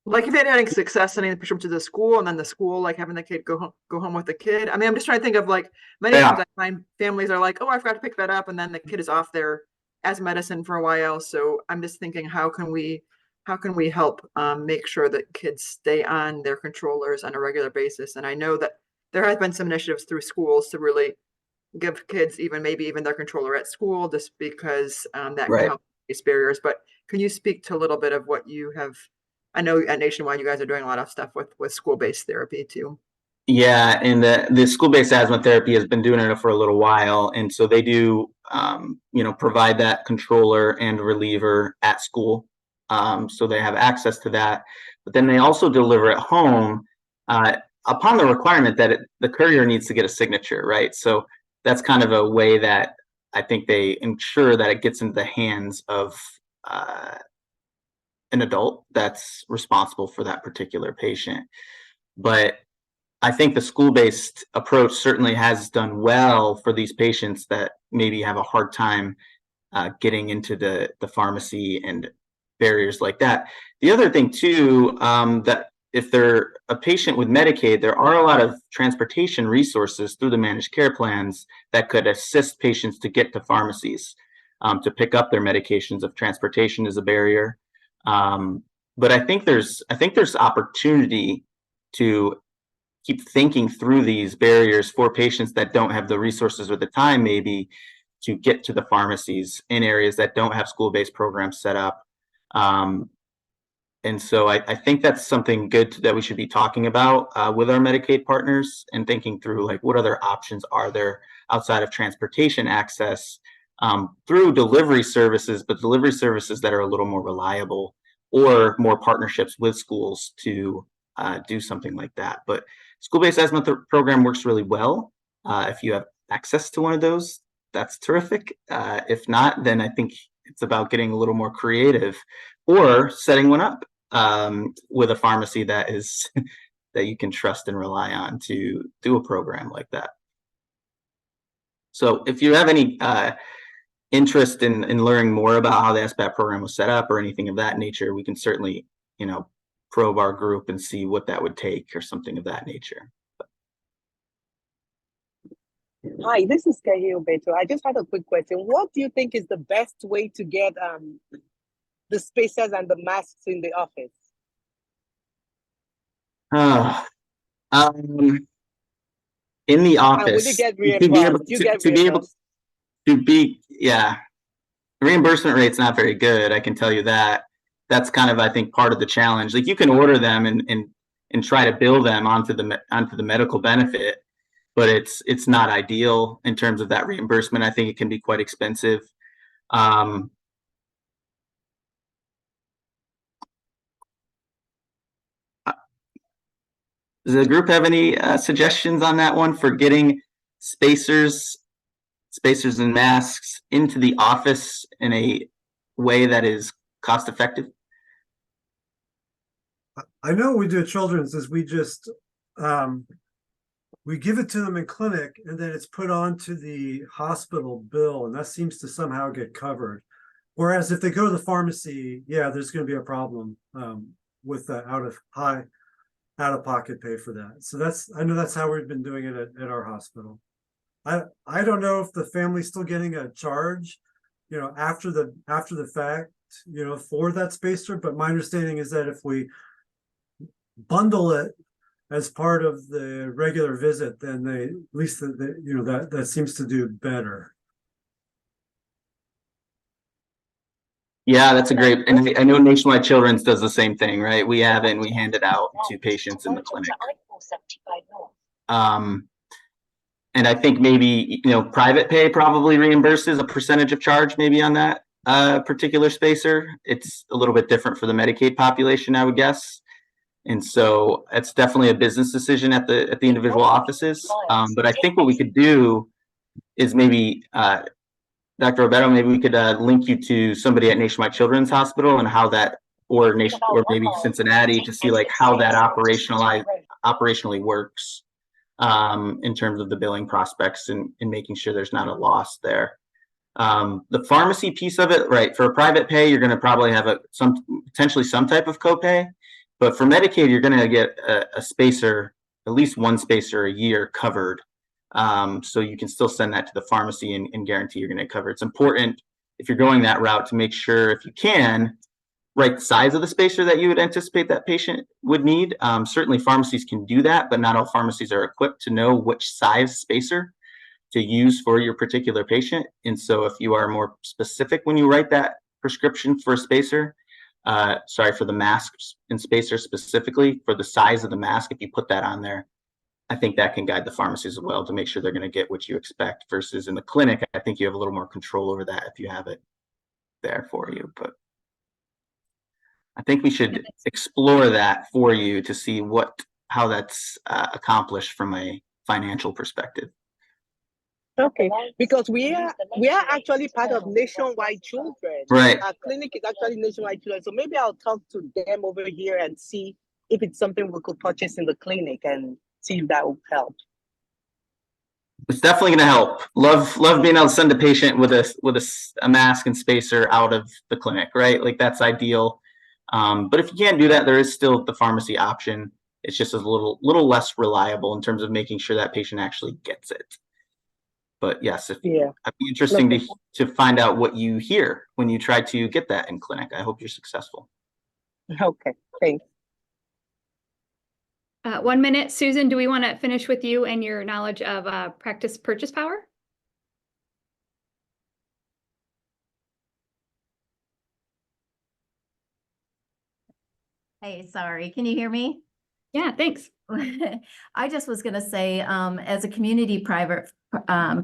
like if they had any success sending the prescription to the school, and then the school like having the kid go home with the kid. I mean, I'm just trying to think of like many times I find families are like, oh, I forgot to pick that up, and then the kid is off there as medicine for a while. So I'm just thinking, how can we help make sure that kids stay on their controllers on a regular basis? And I know that there has been some initiatives through schools to really give kids maybe even their controller at school, just because that can help these barriers. But can you speak to a little bit of what you have? I know at Nationwide, you guys are doing a lot of stuff with school-based therapy too. Yeah, and the school-based asthma therapy has been doing it for a little while, and so they do, provide that controller and reliever at school, so they have access to that. But then they also deliver at home upon the requirement that the courier needs to get a signature, right? So that's kind of a way that I think they ensure that it gets into the hands of an adult that's responsible for that particular patient. But I think the school-based approach certainly has done well for these patients that maybe have a hard time getting into the pharmacy and barriers like that. The other thing too, that if they're a patient with Medicaid, there are a lot of transportation resources through the managed care plans that could assist patients to get to pharmacies to pick up their medications if transportation is a barrier. But I think there's opportunity to keep thinking through these barriers for patients that don't have the resources or the time maybe to get to the pharmacies in areas that don't have school-based programs set up. And so I think that's something good that we should be talking about with our Medicaid partners, and thinking through like what other options are there outside of transportation access through delivery services, but delivery services that are a little more reliable, or more partnerships with schools to do something like that. But school-based asthma program works really well. If you have access to one of those, that's terrific. If not, then I think it's about getting a little more creative, or setting one up with a pharmacy that is that you can trust and rely on to do a program like that. So if you have any interest in learning more about how the SBAT program was set up or anything of that nature, we can certainly, probe our group and see what that would take or something of that nature. Hi, this is Kahil Beto. I just had a quick question. What do you think is the best way to get the spacers and the masks in the office? In the And will office, you get reimbursed? The reimbursement rate's not very good. I can tell you that. That's kind of, I think, part of the challenge. Like, you can order them and try to bill them onto the medical benefit, but it's not ideal in terms of that reimbursement. I think it can be quite expensive. Does the group have any suggestions on that one for getting spacers spacers and masks into the office in a way that is cost effective? I know we do at Children's is we just we give it to them in clinic and then it's put onto the hospital bill, and that seems to somehow get covered. Whereas if they go to the pharmacy, yeah, there's going to be a problem with the out-of-pocket pay for that. So I know that's how we've been doing it at our hospital. I don't know if the family's still getting a charge, after the fact, for that spacer, but my understanding is that if we bundle it as part of the regular visit, then at least that seems to do better. Yeah, that's a great, and I know Nationwide Children's does the same thing, right? We have it and we hand it out to patients in the clinic. And I think maybe, private pay probably reimburses a percentage of charge maybe on that particular spacer. It's a little bit different for the Medicaid population, I would guess. And so it's definitely a business decision at the individual offices. But I think what we could do is maybe, Dr. Roberto, maybe we could link you to somebody at Nationwide Children's Hospital and how that, or maybe Cincinnati, to see like how that operationally works in terms of the billing prospects and making sure there's not a loss there. The pharmacy piece of it, right? For a private pay, you're going to probably have potentially some type of copay, but for Medicaid, you're going to get a spacer, at least one spacer a year covered. So you can still send that to the pharmacy and guarantee you're going to cover. It's important if you're going that route to make sure, if you can, write the size of the spacer that you would anticipate that patient would need. Certainly pharmacies can do that, but not all pharmacies are equipped to know which size spacer to use for your particular patient. And so if you are more specific when you write that prescription for a spacer, for the masks and spacer specifically, for the size of the mask, if you put that on there, I think that can guide the pharmacies as well to make sure they're going to get what you expect, versus in the clinic, I think you have a little more control over that if you have it there for you. But I think we should explore that for you to see how that's accomplished from a financial perspective. Okay, because we are actually part of Nationwide Children. Right. Our clinic is actually Nationwide Children, so maybe I'll talk to them over here and see if it's something we could purchase in the clinic and see if that will help. It's definitely going to help. Love being able to send a patient with a mask and spacer out of the clinic, right? Like that's ideal. But if you can't do that, there is still the pharmacy option. It's just a little less reliable in terms of making sure that patient actually gets it. But yes, it'd be interesting to find out what you hear when you try to get that in clinic. I hope you're successful. Okay, thanks. 1 minute, Susan, do we want to finish with you and your knowledge of practice purchase power? Hey, sorry, can you hear me? Yeah, thanks. I just was going to say, as a community private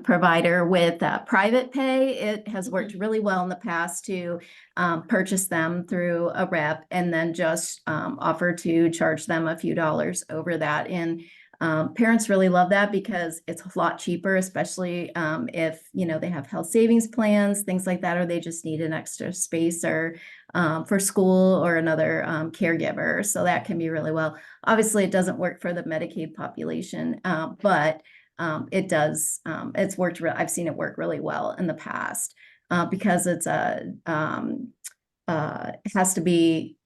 provider with private pay, it has worked really well in the past to purchase them through a rep and then just offer to charge them a few dollars over that. And parents really love that because it's a lot cheaper, especially if they have health savings plans, things like that, or they just need an extra spacer for school or another caregiver. So that can be really well. Obviously, it doesn't work for the Medicaid population, but it does. It's worked. I've seen it work really well in the past because it's it has to be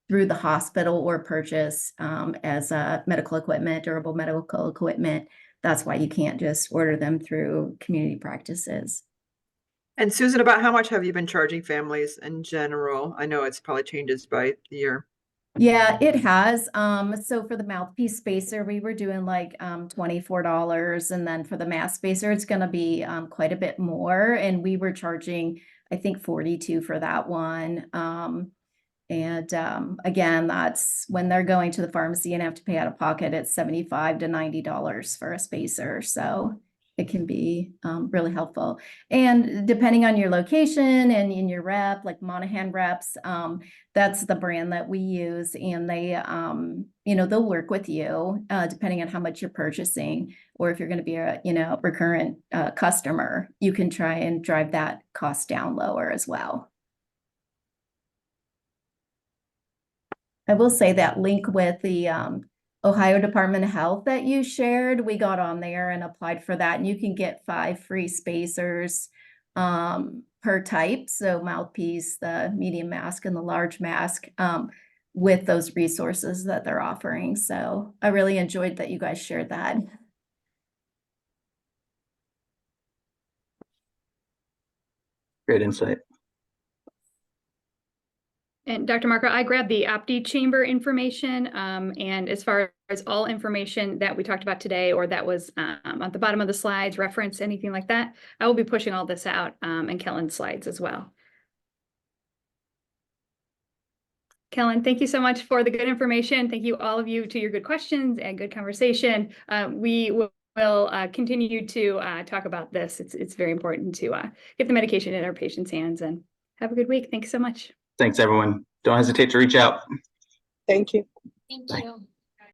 through the hospital or purchase as medical equipment, durable medical equipment. That's why you can't just order them through community practices. And Susan, about how much have you been charging families in general? I know it's probably changes by the year. Yeah, it has. So for the mouthpiece spacer, we were doing like $24. And then for the mask spacer, it's going to be quite a bit more. And we were charging, I think, $42 for that one. Again, that's when they're going to the pharmacy and have to pay out of pocket, it's $75 to $90 for a spacer. So it can be really helpful. And depending on your location and in your rep, like Monahan reps, that's the brand that we use, and they, you know, they'll work with you depending on how much you're purchasing, or if you're going to be a, you know, recurrent customer, you can try and drive that cost down lower as well. I will say that link with the Ohio Department of Health that you shared, we got on there and applied for that, and you can get 5 free spacers per type. So mouthpiece, the medium mask, and the large mask with those resources that they're offering. So I really enjoyed that you guys shared that. Great insight. And Dr. Marco, I grabbed the Opti chamber information, and as far as all information that we talked about today, or that was at the bottom of the slides, reference, anything like that, I will be pushing all this out in Kellen's slides as well. Kellen, thank you so much for the good information. Thank you, all of you, to your good questions and good conversation. We will continue to talk about this. It's very important to get the medication in our patients' hands, and have a good week. Thanks so much. Thanks, everyone. Don't hesitate to reach out. Thank you. Thank Bye. you.